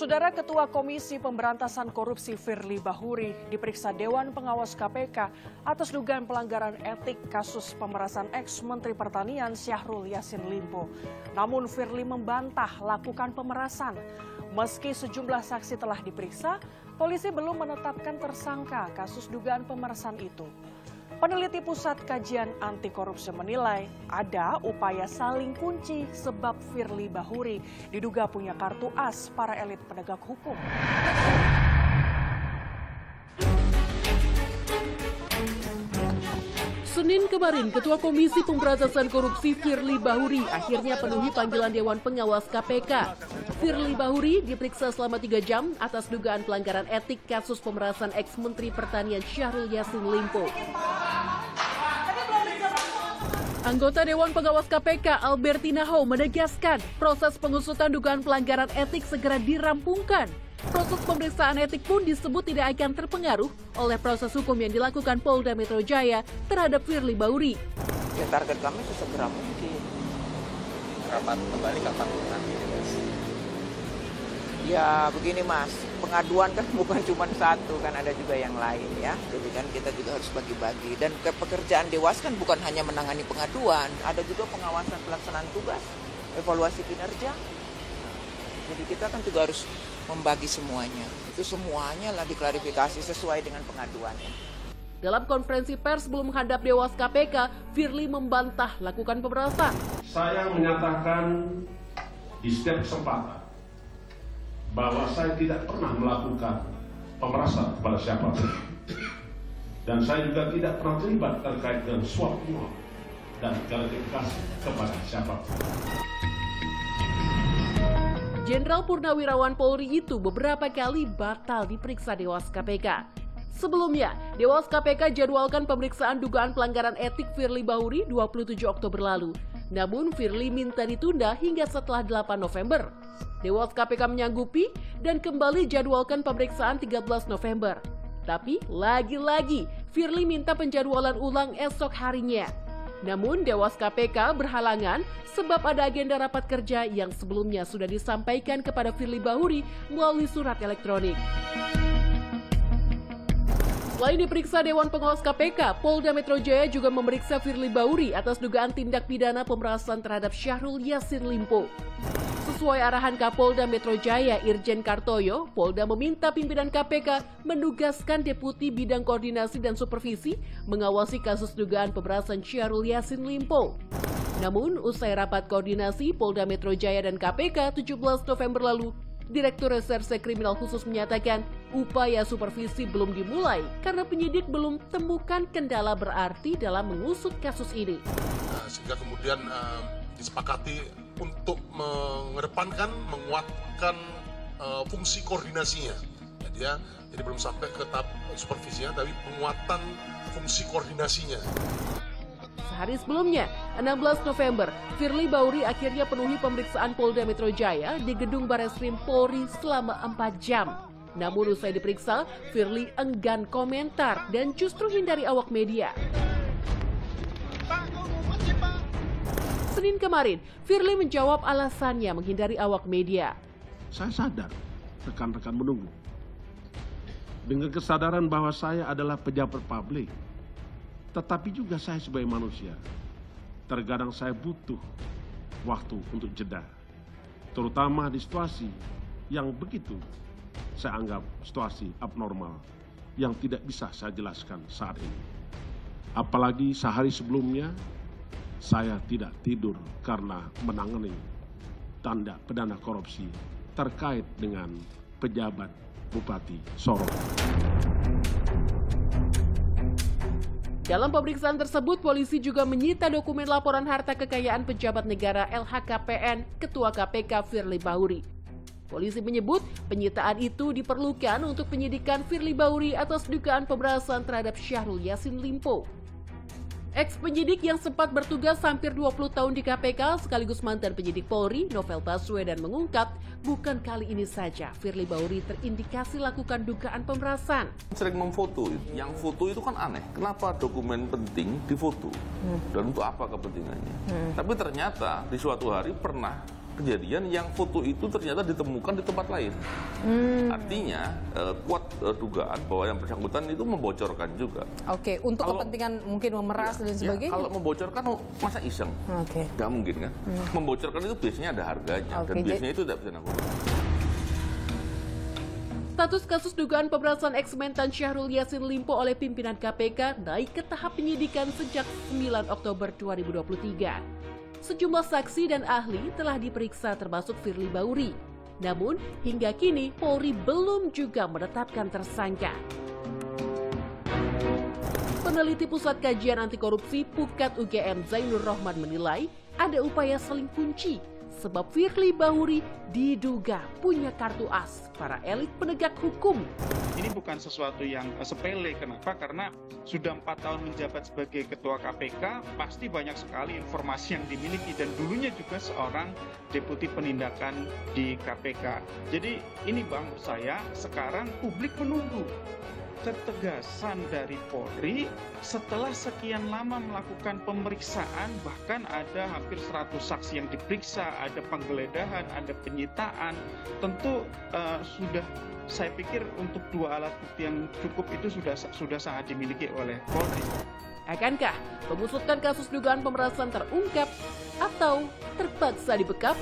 Saudara Ketua Komisi Pemberantasan Korupsi Firly Bahuri diperiksa Dewan Pengawas KPK atas dugaan pelanggaran etik kasus pemerasan ex-Menteri Pertanian Syahrul Yassin Limpo. Namun Firly membantah lakukan pemerasan. Meski sejumlah saksi telah diperiksa, polisi belum menetapkan tersangka kasus dugaan pemerasan itu. Peneliti Pusat Kajian Anti Korupsi menilai ada upaya saling kunci sebab Firly Bahuri diduga punya kartu as para elit penegak hukum. Senin kemarin, Ketua Komisi Pemberantasan Korupsi Firly Bahuri akhirnya penuhi panggilan Dewan Pengawas KPK. Firly Bahuri diperiksa selama 3 jam atas dugaan pelanggaran etik kasus pemerasan ex-Menteri Pertanian Syahrul Yassin Limpo. Anggota Dewan Pengawas KPK Albertina Ho menegaskan proses pengusutan dugaan pelanggaran etik segera dirampungkan. Proses pemeriksaan etik pun disebut tidak akan terpengaruh oleh proses hukum yang dilakukan Polda Metro Jaya terhadap Firly Bahuri. Ya, target kami sesegera mungkin. Rapat kembali kapan nanti? Ya begini Mas, pengaduan kan bukan cuma satu, kan ada juga yang lain ya. Jadi kan kita juga harus bagi-bagi. Dan pekerjaan Dewas kan bukan hanya menangani pengaduan, ada juga pengawasan pelaksanaan tugas, evaluasi kinerja. Jadi kita kan juga harus membagi semuanya. Itu semuanya lah diklarifikasi sesuai dengan pengaduannya. Dalam konferensi pers sebelum menghadap Dewas KPK, Firly membantah lakukan pemerasan. Saya menyatakan di setiap kesempatan bahwa saya tidak pernah melakukan pemerasan kepada siapapun. Dan saya juga tidak pernah terlibat terkait dengan suap uang dan gratifikasi kepada siapapun. Jenderal Purnawirawan Polri itu beberapa kali batal diperiksa Dewas KPK. Sebelumnya, Dewas KPK jadwalkan pemeriksaan dugaan pelanggaran etik Firly Bahuri 27 Oktober lalu. Namun Firly minta ditunda hingga setelah 8 November. Dewas KPK menyanggupi dan kembali jadwalkan pemeriksaan 13 November. Tapi lagi-lagi Firly minta penjadwalan ulang esok harinya. Namun Dewas KPK berhalangan sebab ada agenda rapat kerja yang sebelumnya sudah disampaikan kepada Firly Bahuri melalui surat elektronik. Selain diperiksa Dewan Pengawas KPK, Polda Metro Jaya juga memeriksa Firly Bahuri atas dugaan tindak pidana pemerasan terhadap Syahrul Yassin Limpo. Sesuai arahan Kapolda Metro Jaya Irjen Kartoyo, Polda meminta pimpinan KPK menugaskan Deputi Bidang Koordinasi dan Supervisi mengawasi kasus dugaan pemerasan Syahrul Yassin Limpo. Namun, usai rapat koordinasi Polda Metro Jaya dan KPK 17 November lalu, Direktur Reserse Kriminal Khusus menyatakan upaya supervisi belum dimulai karena penyidik belum temukan kendala berarti dalam mengusut kasus ini. Sehingga kemudian disepakati untuk mengedepankan, menguatkan fungsi koordinasinya. Jadi belum sampai ke tahap supervisinya, tapi penguatan fungsi koordinasinya. Sehari sebelumnya, 16 November, Firly Bahuri akhirnya penuhi pemeriksaan Polda Metro Jaya di gedung Bareskrim Polri selama 4 jam. Namun usai diperiksa, Firly enggan komentar dan justru hindari awak media. Senin kemarin, Firly menjawab alasannya menghindari awak media. Saya sadar rekan-rekan menunggu. Dengan kesadaran bahwa saya adalah pejabat publik, tetapi juga saya sebagai manusia, terkadang saya butuh waktu untuk jeda. Terutama di situasi yang begitu saya anggap situasi abnormal yang tidak bisa saya jelaskan saat ini. Apalagi sehari sebelumnya, saya tidak tidur karena menangani tindak pidana korupsi terkait dengan pejabat Bupati Sorong. Dalam pemeriksaan tersebut, polisi juga menyita dokumen laporan harta kekayaan pejabat negara LHKPN Ketua KPK Firly Bahuri. Polisi menyebut penyitaan itu diperlukan untuk penyidikan Firly Bahuri atas dugaan pemerasan terhadap Syahrul Yassin Limpo. Ex-penyidik yang sempat bertugas hampir 20 tahun di KPK sekaligus mantan penyidik Polri, Novel Baswedan mengungkap bukan kali ini saja Firly Bahuri terindikasi lakukan dugaan pemerasan. Sering memfoto, yang foto itu kan aneh. Kenapa dokumen penting difoto? Dan untuk apa kepentingannya? Tapi ternyata di suatu hari pernah kejadian yang foto itu ternyata ditemukan di tempat lain. Artinya kuat dugaan bahwa yang bersangkutan itu membocorkan juga. Oke, untuk kepentingan mungkin memeras dan sebagainya. Kalau membocorkan masa iseng? Oke. Nggak mungkin kan? Membocorkan itu biasanya ada harganya dan biasanya itu tidak bisa narkoba. Status kasus dugaan pemerasan ex-mentan Syahrul Yassin Limpo oleh pimpinan KPK naik ke tahap penyidikan sejak 9 Oktober 2023. Sejumlah saksi dan ahli telah diperiksa termasuk Firly Bahuri. Namun, hingga kini Polri belum juga menetapkan tersangka. Peneliti Pusat Kajian Anti Korupsi Pukat UGM Zainur Rohman menilai ada upaya saling kunci sebab Firly Bahuri diduga punya kartu as para elit penegak hukum. Ini bukan sesuatu yang sepele. Kenapa? Karena sudah 4 tahun menjabat sebagai Ketua KPK, pasti banyak sekali informasi yang dimiliki dan dulunya juga seorang Deputi Penindakan di KPK. Jadi ini Bang, menurut saya sekarang publik menunggu ketegasan dari Polri setelah sekian lama melakukan pemeriksaan, bahkan ada hampir 100 saksi yang diperiksa, ada penggeledahan, ada penyitaan. Tentu sudah, saya pikir untuk 2 alat bukti yang cukup itu sudah sangat dimiliki oleh Polri. Akankah pengusutan kasus dugaan pemerasan terungkap atau terpaksa dibekap?